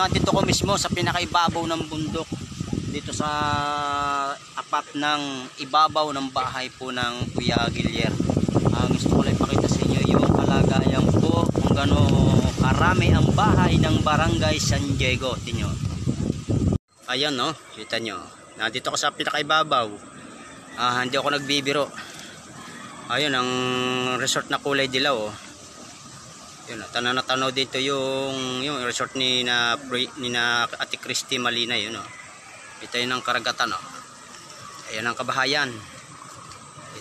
nandito ko mismo sa pinakaibabaw ng bundok. Dito sa apat ng ibabaw ng bahay po ng Kuya Gilier. Gusto ko lang ipakita sa inyo yung kalagayan po kung gaano karami ang bahay ng Barangay San Diego. Tingnan nyo. Ayan no, kita nyo. Nandito ko sa pinakaibabaw. Hindi ako nagbibiro. Ayun ang resort na kulay dilaw. Oh. Yun, tanaw dito yung resort ni na Ate Christy Malina. Yun, oh. Ito yun ang karagatan. Oh. Ayan ang kabahayan.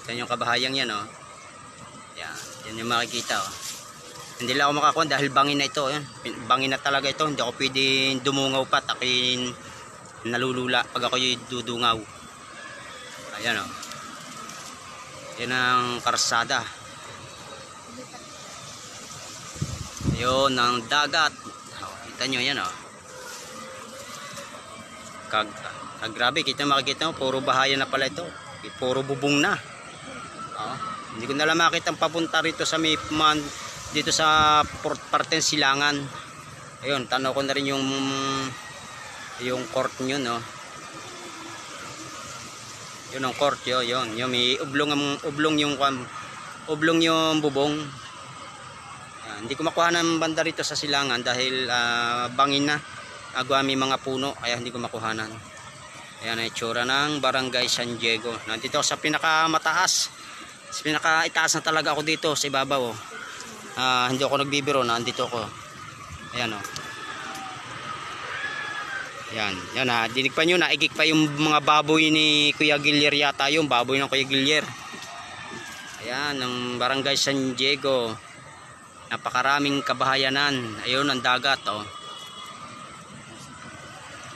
Ito yung kabahayan yan. Oh. Yan yung makikita. Oh. Hindi lang ako makakuha dahil bangin na ito. Yan. Bangin na talaga ito. Hindi ako pwedeng dumungaw pa. Akin nalulula pag ako yung dudungaw. Ayan o. Yan ang karsada. Yun ang dagat. Kita nyo yan o. Grabe, kita makikita mo. Puro bahaya na pala ito. Puro bubong na. Hindi ko nalang makita ang papunta rito sa Mipman. Dito sa parteng silangan. Ayun, tanaw ko na rin yung court nyo, no. Yun ang court yun. Yung may ublong yung bubong. Hindi ko makuha ng banda rito sa silangan dahil bangin na. May mga puno kaya hindi ko makuhanan. Ayan ang itsura ng Barangay San Diego. Nandito sa pinakamataas. Sa pinakaitaas na talaga ako dito sa ibabaw. Hindi ako nagbibiro, nandito ako. Ayan o. Yan ha, dinig pa nyo, naigik pa yung mga baboy ni Kuya Gilier yata, yung baboy ng Kuya Gilier. Ayan, ang Barangay San Diego. Napakaraming kabahayanan. Ayun, ang dagat, oh.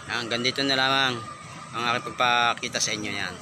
Yan, ganito na lamang ang aking pagpakita sa inyo yan.